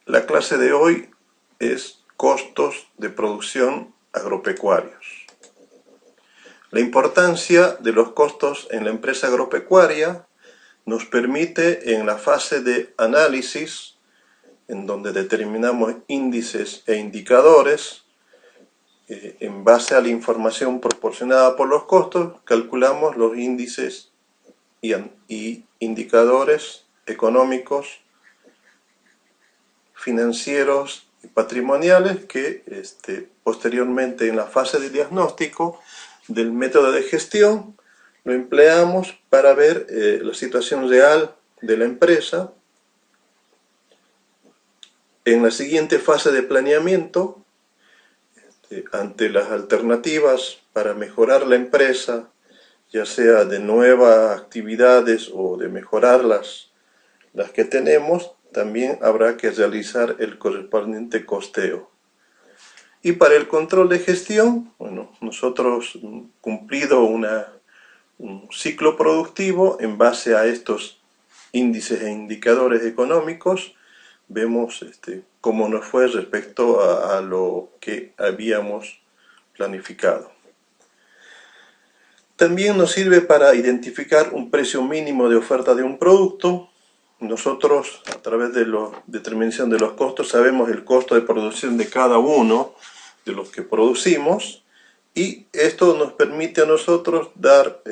La clase de hoy es costos de producción agropecuarios. La importancia de los costos en la empresa agropecuaria nos permite en la fase de análisis, en donde determinamos índices e indicadores, en base a la información proporcionada por los costos, calculamos los índices y indicadores económicos, financieros y patrimoniales que posteriormente en la fase de diagnóstico del método de gestión lo empleamos para ver la situación real de la empresa. En la siguiente fase de planeamiento, ante las alternativas para mejorar la empresa, ya sea de nuevas actividades o de mejorar las que tenemos, también habrá que realizar el correspondiente costeo. Y para el control de gestión, bueno, nosotros cumplido un ciclo productivo en base a estos índices e indicadores económicos, vemos cómo nos fue respecto a lo que habíamos planificado. También nos sirve para identificar un precio mínimo de oferta de un producto. Nosotros, a través de la determinación de los costos, sabemos el costo de producción de cada uno de los que producimos, y esto nos permite a nosotros dar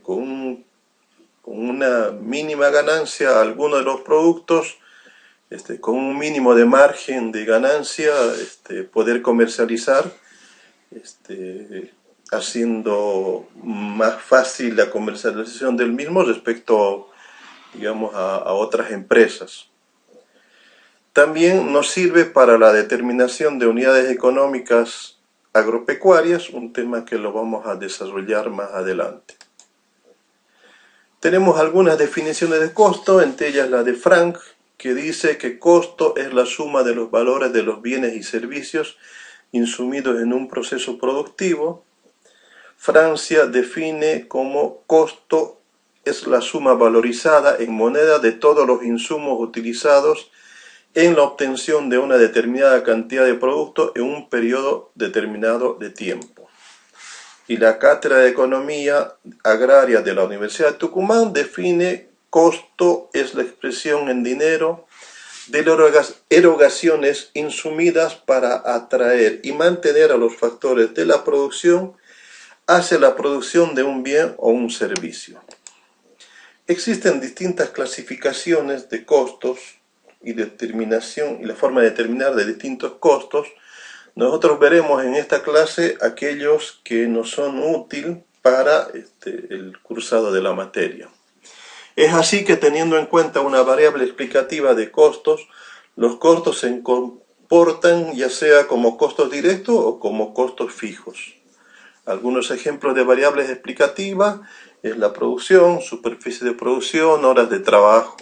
con una mínima ganancia a alguno de los productos, con un mínimo de margen de ganancia, poder comercializar, haciendo más fácil la comercialización del mismo respecto, digamos, a otras empresas. También nos sirve para la determinación de unidades económicas agropecuarias, un tema que lo vamos a desarrollar más adelante. Tenemos algunas definiciones de costo, entre ellas la de Frank, que dice que costo es la suma de los valores de los bienes y servicios insumidos en un proceso productivo. Francia define como costo es la suma valorizada en moneda de todos los insumos utilizados en la obtención de una determinada cantidad de productos en un periodo determinado de tiempo. Y la Cátedra de Economía Agraria de la Universidad de Tucumán define costo es la expresión en dinero de las erogaciones insumidas para atraer y mantener a los factores de la producción hacia la producción de un bien o un servicio. Existen distintas clasificaciones de costos y determinación y la forma de determinar de distintos costos. Nosotros veremos en esta clase aquellos que nos son útiles para el cursado de la materia. Es así que, teniendo en cuenta una variable explicativa de costos, los costos se comportan ya sea como costos directos o como costos fijos. Algunos ejemplos de variables explicativas es la producción, superficie de producción, horas de trabajo.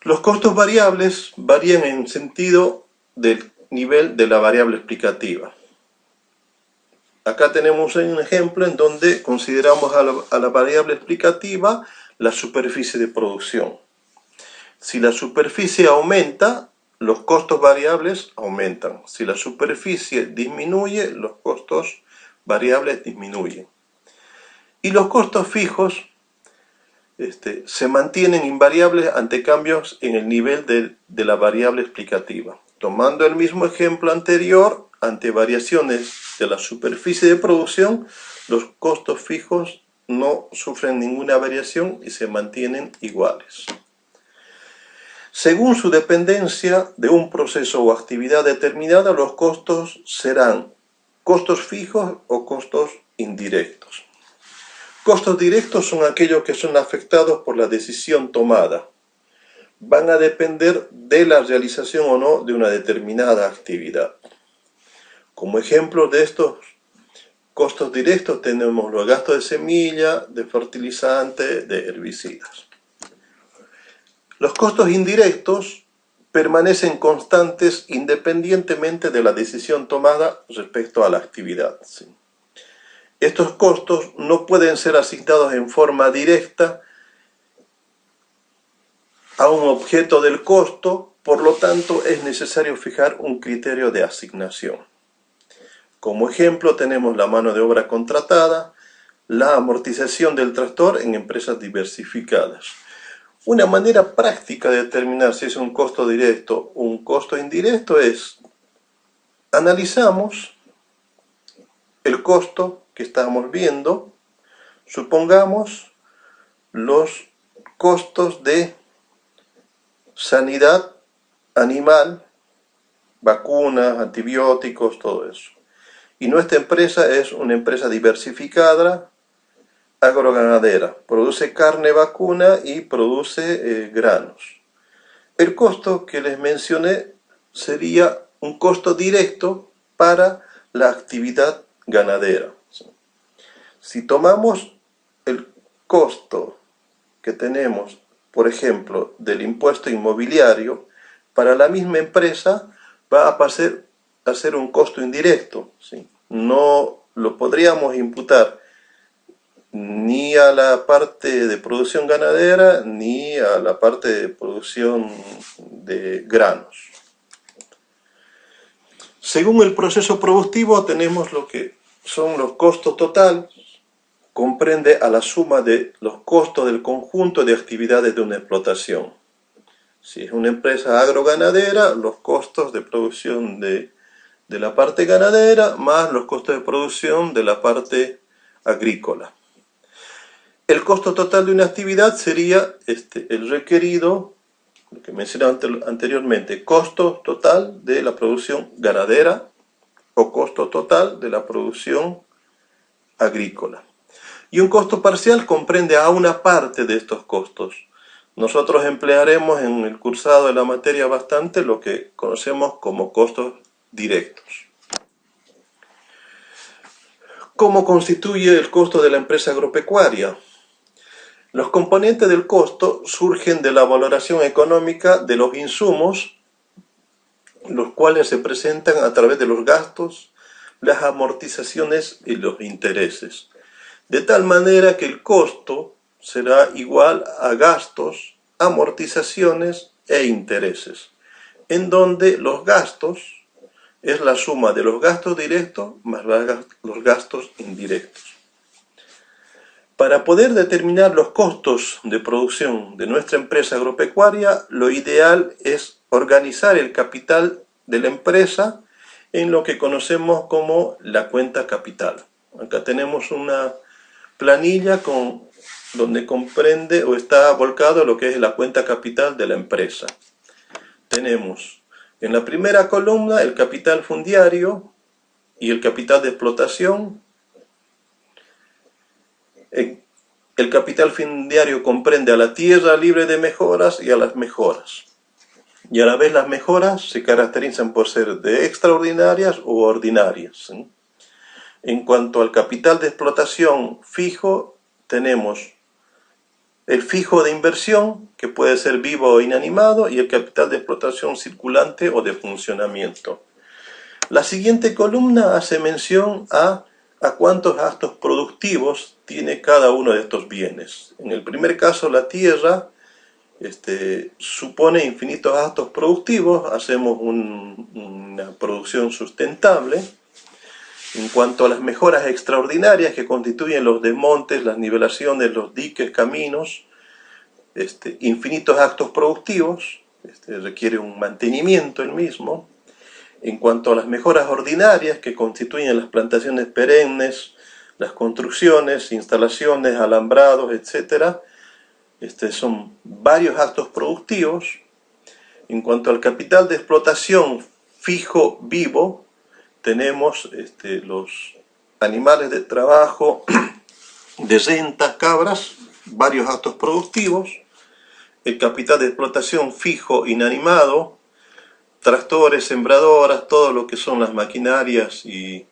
Los costos variables varían en sentido del nivel de la variable explicativa. Acá tenemos un ejemplo en donde consideramos a la variable explicativa la superficie de producción. Si la superficie aumenta, los costos variables aumentan. Si la superficie disminuye, los costos variables disminuyen. Y los costos fijos se mantienen invariables ante cambios en el nivel de la variable explicativa. Tomando el mismo ejemplo anterior, ante variaciones de la superficie de producción, los costos fijos no sufren ninguna variación y se mantienen iguales. Según su dependencia de un proceso o actividad determinada, los costos serán costos fijos o costos indirectos. Costos directos son aquellos que son afectados por la decisión tomada. Van a depender de la realización o no de una determinada actividad. Como ejemplo de estos costos directos tenemos los gastos de semilla, de fertilizantes, de herbicidas. Los costos indirectos permanecen constantes independientemente de la decisión tomada respecto a la actividad. Estos costos no pueden ser asignados en forma directa a un objeto del costo Por lo tanto, es necesario fijar un criterio de asignación. Como ejemplo, tenemos la mano de obra contratada, la amortización del tractor en empresas diversificadas. Una manera práctica de determinar si es un costo directo o un costo indirecto es: analizamos el costo que estamos viendo, supongamos los costos de sanidad animal, vacunas, antibióticos, todo eso. Y nuestra empresa es una empresa diversificada, agroganadera, produce carne vacuna y produce granos. El costo que les mencioné sería un costo directo para la actividad ganadera. Si tomamos el costo que tenemos, por ejemplo, del impuesto inmobiliario, para la misma empresa va a pasar a ser un costo indirecto, ¿sí? No lo podríamos imputar ni a la parte de producción ganadera ni a la parte de producción de granos. Según el proceso productivo tenemos lo que son los costos totales, comprende a la suma de los costos del conjunto de actividades de una explotación. Si es una empresa agroganadera, los costos de producción de la parte ganadera más los costos de producción de la parte agrícola. El costo total de una actividad sería el requerido, lo que mencioné anteriormente, costo total de la producción ganadera o costo total de la producción agrícola. Y un costo parcial comprende a una parte de estos costos. Nosotros emplearemos en el cursado de la materia bastante lo que conocemos como costos directos. ¿Cómo constituye el costo de la empresa agropecuaria? Los componentes del costo surgen de la valoración económica de los insumos, los cuales se presentan a través de los gastos, las amortizaciones y los intereses. De tal manera que el costo será igual a gastos, amortizaciones e intereses, en donde los gastos es la suma de los gastos directos más los gastos indirectos. Para poder determinar los costos de producción de nuestra empresa agropecuaria, lo ideal es organizar el capital de la empresa en lo que conocemos como la cuenta capital. Acá tenemos una planilla donde comprende o está volcado lo que es la cuenta capital de la empresa. Tenemos en la primera columna el capital fundiario y el capital de explotación. El capital fundiario comprende a la tierra libre de mejoras y a las mejoras. Y a la vez las mejoras se caracterizan por ser de extraordinarias u ordinarias, ¿sí? En cuanto al capital de explotación fijo, tenemos el fijo de inversión, que puede ser vivo o inanimado, y el capital de explotación circulante o de funcionamiento. La siguiente columna hace mención a cuántos gastos productivos tiene cada uno de estos bienes. En el primer caso, la tierra supone infinitos gastos productivos, hacemos una producción sustentable. En cuanto a las mejoras extraordinarias que constituyen los desmontes, las nivelaciones, los diques, caminos, infinitos actos productivos, requiere un mantenimiento el mismo. En cuanto a las mejoras ordinarias que constituyen las plantaciones perennes, las construcciones, instalaciones, alambrados, etc., son varios actos productivos. En cuanto al capital de explotación fijo vivo, tenemos los animales de trabajo de rentas, cabras, varios actos productivos. El capital de explotación fijo inanimado, tractores, sembradoras, todo lo que son las maquinarias y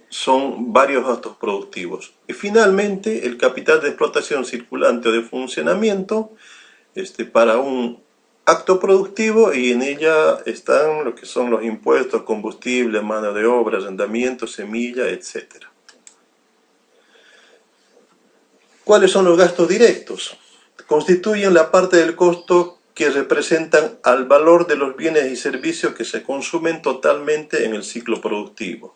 son varios actos productivos. Y finalmente el capital de explotación circulante o de funcionamiento para un acto productivo, y en ella están lo que son los impuestos, combustible, mano de obra, arrendamiento, semilla, etc. ¿Cuáles son los gastos directos? Constituyen la parte del costo que representan al valor de los bienes y servicios que se consumen totalmente en el ciclo productivo.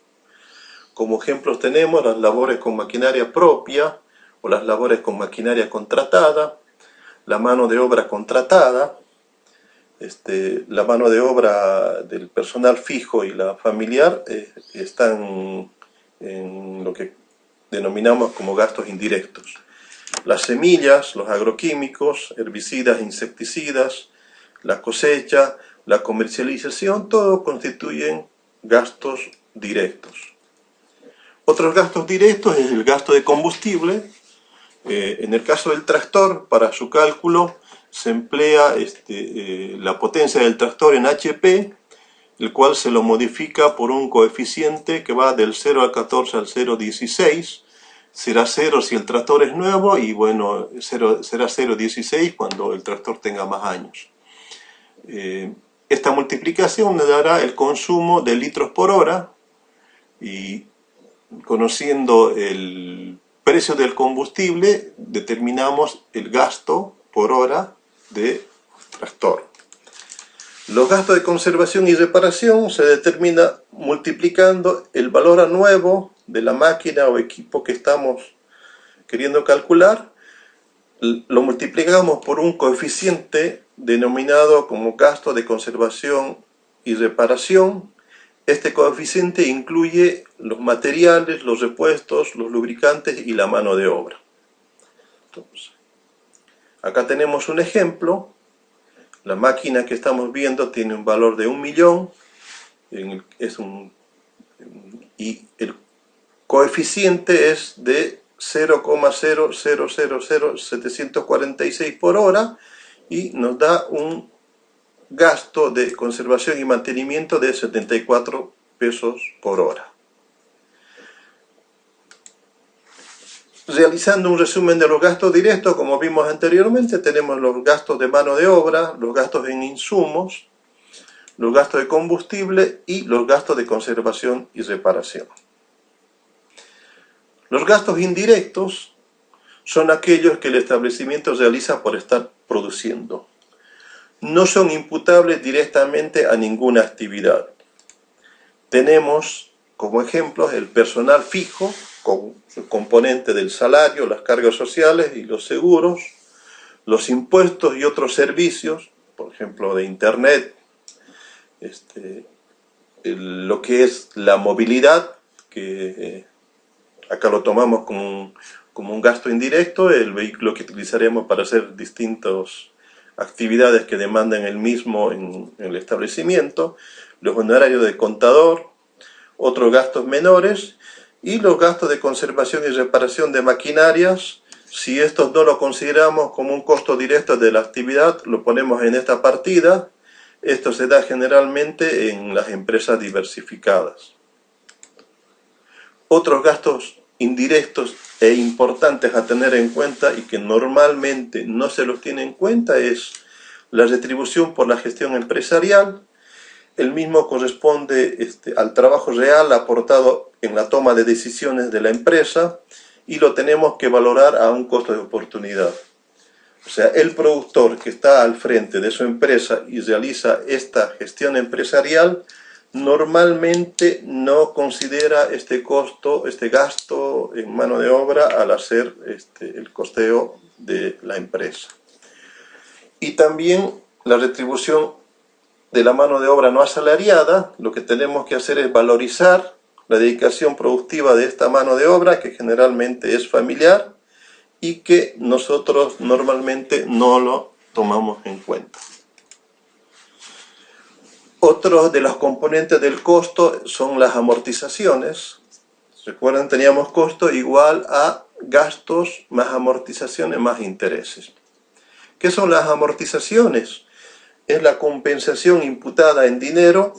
Como ejemplos tenemos las labores con maquinaria propia o las labores con maquinaria contratada, la mano de obra contratada, la mano de obra del personal fijo y la familiar están en lo que denominamos como gastos indirectos. Las semillas, los agroquímicos, herbicidas, insecticidas, la cosecha, la comercialización, todo constituyen gastos directos. Otros gastos directos es el gasto de combustible. En el caso del tractor, para su cálculo se emplea la potencia del tractor en HP, el cual se lo modifica por un coeficiente que va del 0 al 14 al 0,16. Será 0 si el tractor es nuevo y bueno, será 0,16 cuando el tractor tenga más años. Esta multiplicación le dará el consumo de litros por hora y conociendo el precio del combustible determinamos el gasto por hora de tractor. Los gastos de conservación y reparación se determina multiplicando el valor a nuevo de la máquina o equipo que estamos queriendo calcular, lo multiplicamos por un coeficiente denominado como gasto de conservación y reparación. Este coeficiente incluye los materiales, los repuestos, los lubricantes y la mano de obra. Entonces, acá tenemos un ejemplo. La máquina que estamos viendo tiene un valor de 1.000.000 y el coeficiente es de 0,0000746 por hora y nos da un gasto de conservación y mantenimiento de 74 pesos por hora. Realizando un resumen de los gastos directos, como vimos anteriormente, tenemos los gastos de mano de obra, los gastos en insumos, los gastos de combustible y los gastos de conservación y reparación. Los gastos indirectos son aquellos que el establecimiento realiza por estar produciendo. No son imputables directamente a ninguna actividad. Tenemos como ejemplos el personal fijo, con el componente del salario, las cargas sociales y los seguros, los impuestos y otros servicios, por ejemplo de internet, lo que es la movilidad, que acá lo tomamos como un gasto indirecto, el vehículo que utilizaremos para hacer distintas actividades que demanden el mismo en el establecimiento, los honorarios de contador, otros gastos menores y los gastos de conservación y reparación de maquinarias. Si estos no lo consideramos como un costo directo de la actividad, lo ponemos en esta partida. Esto se da generalmente en las empresas diversificadas. Otros gastos indirectos e importantes a tener en cuenta y que normalmente no se los tiene en cuenta es la retribución por la gestión empresarial. El mismo corresponde al trabajo real aportado en la toma de decisiones de la empresa y lo tenemos que valorar a un costo de oportunidad. O sea, el productor que está al frente de su empresa y realiza esta gestión empresarial normalmente no considera este costo, este gasto en mano de obra al hacer el costeo de la empresa. Y también la retribución de la mano de obra no asalariada, lo que tenemos que hacer es valorizar la dedicación productiva de esta mano de obra, que generalmente es familiar y que nosotros normalmente no lo tomamos en cuenta. Otro de los componentes del costo son las amortizaciones. Recuerden, teníamos costo igual a gastos más amortizaciones más intereses. ¿Qué son las amortizaciones? Es la compensación imputada en dinero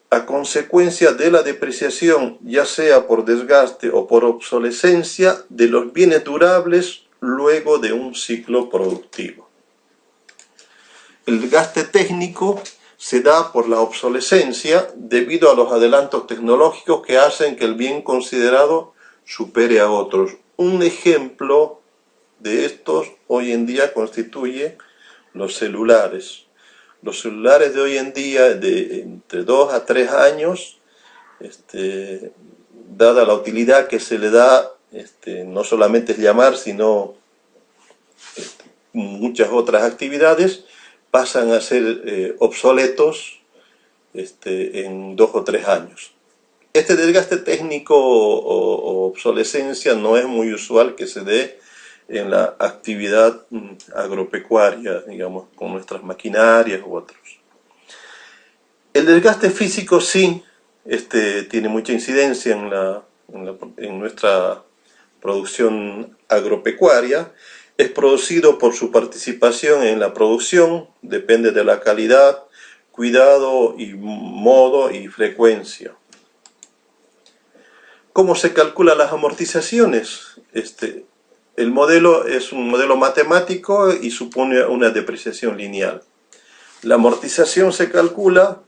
a consecuencia de la depreciación, ya sea por desgaste o por obsolescencia, de los bienes durables luego de un ciclo productivo. El gasto técnico se da por la obsolescencia debido a los adelantos tecnológicos que hacen que el bien considerado supere a otros. Un ejemplo de estos hoy en día constituye los celulares. los celulares de hoy en día, de entre 2 a 3 años, dada la utilidad que se le da, no solamente es llamar, sino muchas otras actividades, pasan a ser obsoletos en 2 o 3 años. Este desgaste técnico o obsolescencia no es muy usual que se dé en la actividad agropecuaria, digamos, con nuestras maquinarias u otros. El desgaste físico sí tiene mucha incidencia en nuestra producción agropecuaria. Es producido por su participación en la producción, depende de la calidad, cuidado y modo y frecuencia. ¿Cómo se calculan las amortizaciones? El modelo es un modelo matemático y supone una depreciación lineal. La amortización se calcula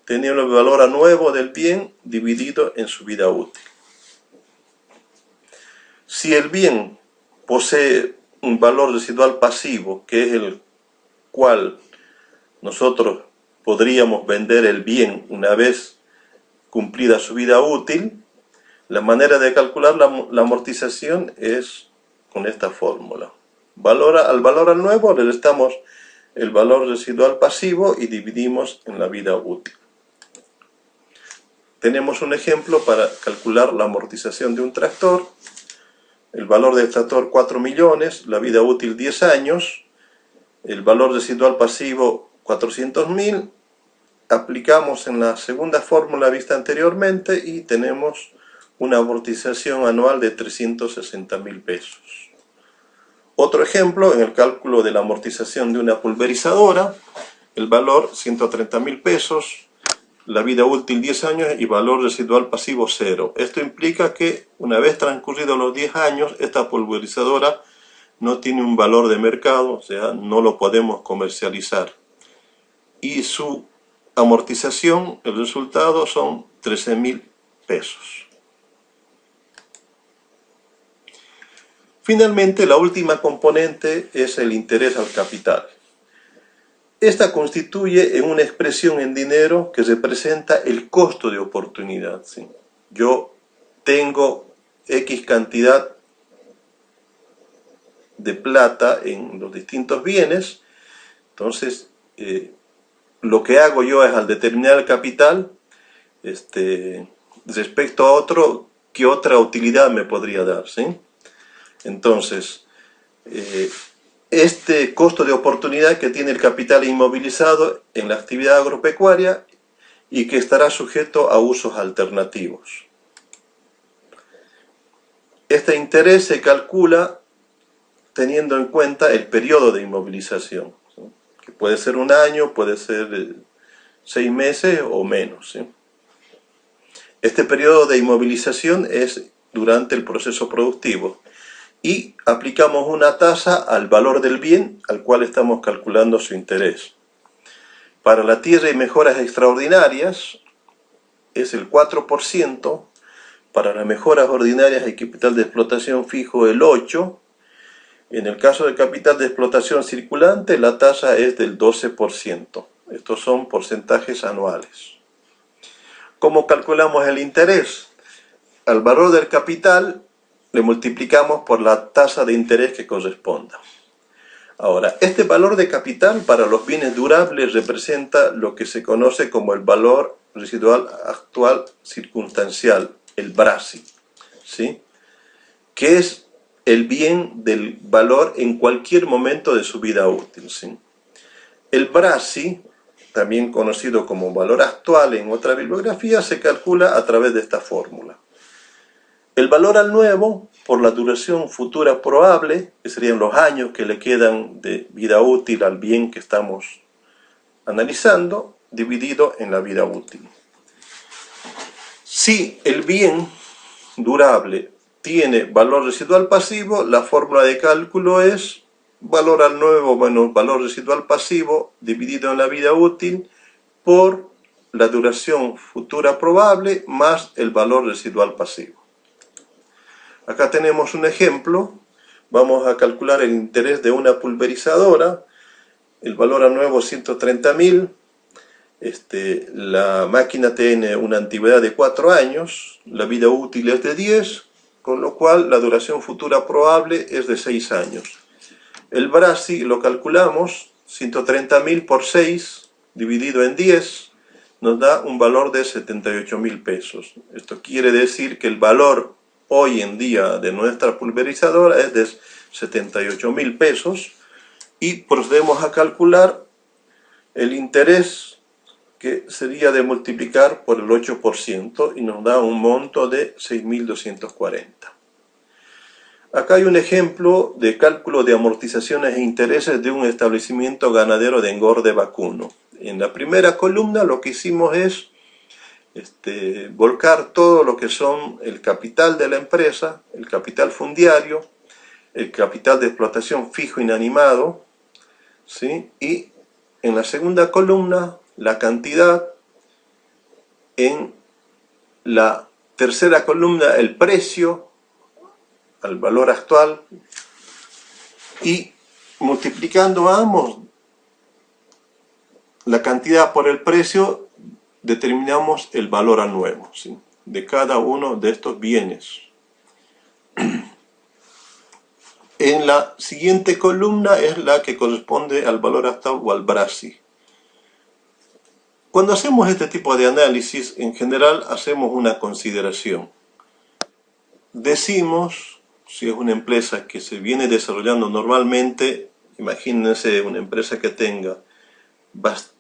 teniendo el valor a nuevo del bien dividido en su vida útil. Si el bien posee un valor residual pasivo, que es el cual nosotros podríamos vender el bien una vez cumplida su vida útil, la manera de calcular la amortización es con esta fórmula. Al valor al nuevo le restamos el valor residual pasivo y dividimos en la vida útil. Tenemos un ejemplo para calcular la amortización de un tractor. El valor del tractor 4 millones, la vida útil 10 años, el valor residual pasivo 400.000. Aplicamos en la segunda fórmula vista anteriormente y tenemos una amortización anual de 360.000 pesos. Otro ejemplo, en el cálculo de la amortización de una pulverizadora, el valor 130.000 pesos, la vida útil 10 años y valor residual pasivo 0. Esto implica que una vez transcurridos los 10 años, esta pulverizadora no tiene un valor de mercado, o sea, no lo podemos comercializar. Y su amortización, el resultado son 13.000 pesos. Finalmente, la última componente es el interés al capital. Esta constituye en una expresión en dinero que representa el costo de oportunidad, ¿sí? Yo tengo X cantidad de plata en los distintos bienes, entonces lo que hago yo es al determinar el capital, respecto a otro, ¿qué otra utilidad me podría dar? ¿Sí? Entonces, este costo de oportunidad que tiene el capital inmovilizado en la actividad agropecuaria y que estará sujeto a usos alternativos. Este interés se calcula teniendo en cuenta el periodo de inmovilización, ¿sí? Que puede ser un año, puede ser 6 meses o menos, ¿sí? Este periodo de inmovilización es durante el proceso productivo y aplicamos una tasa al valor del bien al cual estamos calculando su interés. Para la tierra y mejoras extraordinarias es el 4%, para las mejoras ordinarias y capital de explotación fijo el 8%, en el caso de capital de explotación circulante la tasa es del 12%. Estos son porcentajes anuales. ¿Cómo calculamos el interés? Al valor del capital le multiplicamos por la tasa de interés que corresponda. Ahora, este valor de capital para los bienes durables representa lo que se conoce como el valor residual actual circunstancial, el BRASI, ¿sí? Que es el bien del valor en cualquier momento de su vida útil, ¿sí? El BRASI, también conocido como valor actual en otra bibliografía, se calcula a través de esta fórmula. El valor al nuevo, por la duración futura probable, que serían los años que le quedan de vida útil al bien que estamos analizando, dividido en la vida útil. Si el bien durable tiene valor residual pasivo, la fórmula de cálculo es valor al nuevo menos valor residual pasivo dividido en la vida útil por la duración futura probable más el valor residual pasivo. Acá tenemos un ejemplo. Vamos a calcular el interés de una pulverizadora. el valor a nuevo 130.000. La máquina tiene una antigüedad de 4 años, la vida útil es de 10, con lo cual la duración futura probable es de 6 años. El Brasi lo calculamos, 130.000 por 6 dividido en 10 nos da un valor de 78.000 pesos. Esto quiere decir que el valor hoy en día de nuestra pulverizadora es de 78.000 pesos y procedemos a calcular el interés, que sería de multiplicar por el 8% y nos da un monto de 6.240. Acá hay un ejemplo de cálculo de amortizaciones e intereses de un establecimiento ganadero de engorde vacuno. En la primera columna lo que hicimos es volcar todo lo que son el capital de la empresa, el capital fundiario, el capital de explotación fijo inanimado, ¿sí? Y en la segunda columna la cantidad, en la tercera columna el precio al valor actual, y multiplicando ambos, la cantidad por el precio, determinamos el valor a nuevo, ¿sí?, de cada uno de estos bienes. En la siguiente columna es la que corresponde al valor actual o al Brasi. Cuando hacemos este tipo de análisis, en general hacemos una consideración. Decimos, si es una empresa que se viene desarrollando normalmente, imagínense una empresa que tenga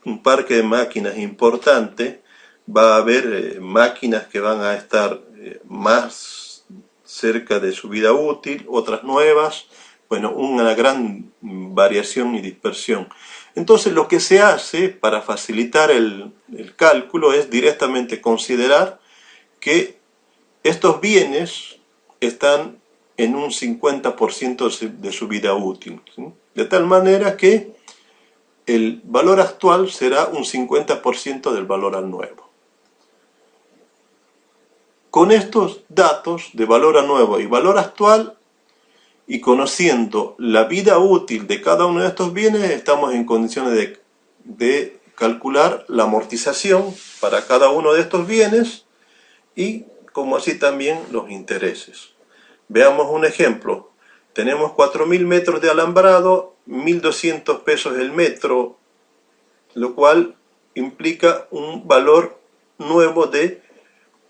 un parque de máquinas importante, va a haber máquinas que van a estar más cerca de su vida útil, otras nuevas, bueno, una gran variación y dispersión. Entonces lo que se hace para facilitar el cálculo es directamente considerar que estos bienes están en un 50% de su vida útil, ¿sí?, de tal manera que el valor actual será un 50% del valor al nuevo. Con estos datos de valor a nuevo y valor actual, y conociendo la vida útil de cada uno de estos bienes, estamos en condiciones de calcular la amortización para cada uno de estos bienes y como así también los intereses. Veamos un ejemplo. Tenemos 4.000 metros de alambrado, 1.200 pesos el metro, lo cual implica un valor nuevo de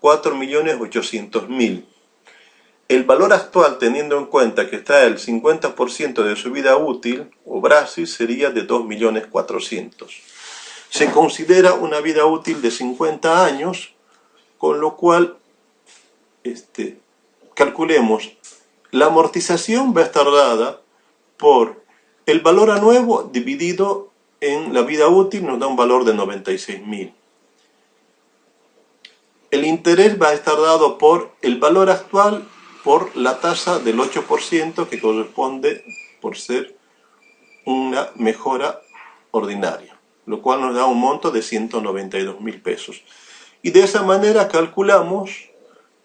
4.800.000. El valor actual, teniendo en cuenta que está el 50% de su vida útil, o Brasi, sería de 2.400.000. Se considera una vida útil de 50 años, con lo cual calculemos, la amortización va a estar dada por el valor a nuevo dividido en la vida útil, nos da un valor de 96.000. El interés va a estar dado por el valor actual por la tasa del 8% que corresponde por ser una mejora ordinaria, lo cual nos da un monto de 192.000 pesos. Y de esa manera calculamos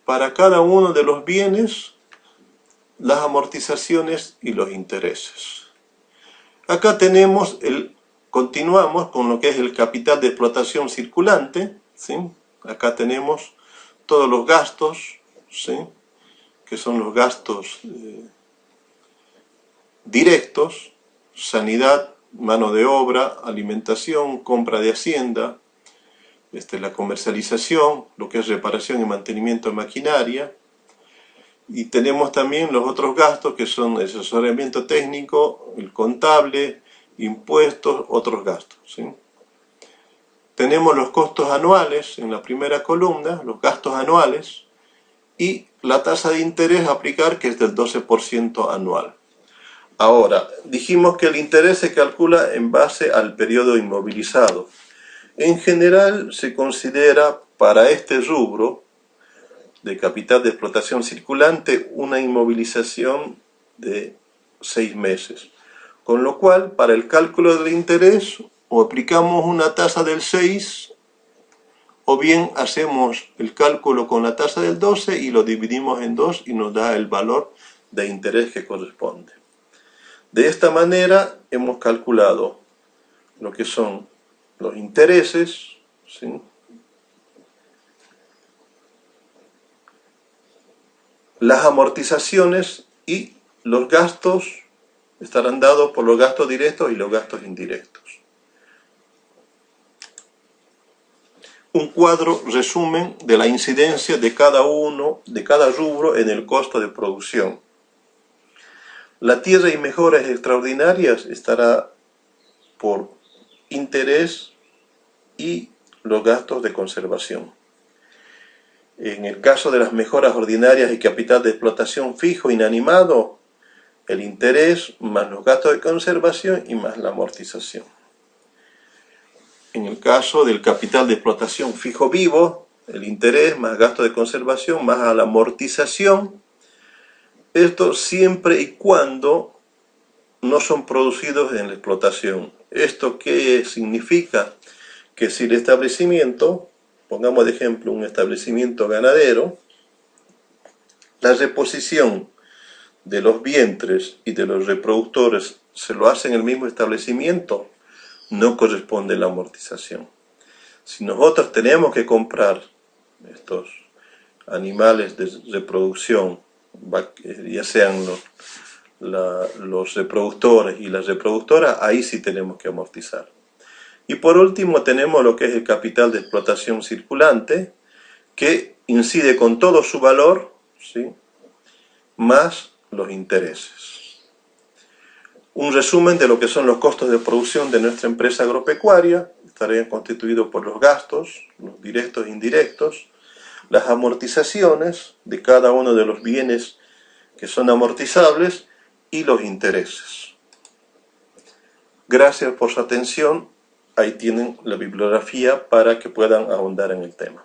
para cada uno de los bienes las amortizaciones y los intereses. Acá continuamos con lo que es el capital de explotación circulante, ¿sí? Acá tenemos todos los gastos, ¿sí?, que son los gastos directos: sanidad, mano de obra, alimentación, compra de hacienda, la comercialización, lo que es reparación y mantenimiento de maquinaria. Y tenemos también los otros gastos que son el asesoramiento técnico, el contable, impuestos, otros gastos, ¿sí? Tenemos los costos anuales en la primera columna, los gastos anuales, y la tasa de interés a aplicar, que es del 12% anual. Ahora, dijimos que el interés se calcula en base al periodo inmovilizado. En general se considera para este rubro de capital de explotación circulante una inmovilización de 6 meses. Con lo cual, para el cálculo del interés, o aplicamos una tasa del 6, o bien hacemos el cálculo con la tasa del 12 y lo dividimos en 2 y nos da el valor de interés que corresponde. De esta manera hemos calculado lo que son los intereses, ¿sí? Las amortizaciones y los gastos estarán dados por los gastos directos y los gastos indirectos. Un cuadro resumen de la incidencia de cada rubro en el costo de producción. La tierra y mejoras extraordinarias estará por interés y los gastos de conservación. En el caso de las mejoras ordinarias y capital de explotación fijo inanimado, el interés más los gastos de conservación y más la amortización. En el caso del capital de explotación fijo vivo, el interés más gasto de conservación más a la amortización. Esto siempre y cuando no son producidos en la explotación. ¿Esto qué significa? Que si el establecimiento, pongamos de ejemplo un establecimiento ganadero, la reposición de los vientres y de los reproductores se lo hace en el mismo establecimiento, no corresponde la amortización. Si nosotros tenemos que comprar estos animales de reproducción, ya sean los reproductores y las reproductoras, ahí sí tenemos que amortizar. Y por último tenemos lo que es el capital de explotación circulante, que incide con todo su valor, ¿sí?, más los intereses. Un resumen de lo que son los costos de producción de nuestra empresa agropecuaria estarían constituidos por los gastos, los directos e indirectos, las amortizaciones de cada uno de los bienes que son amortizables y los intereses. Gracias por su atención. Ahí tienen la bibliografía para que puedan ahondar en el tema.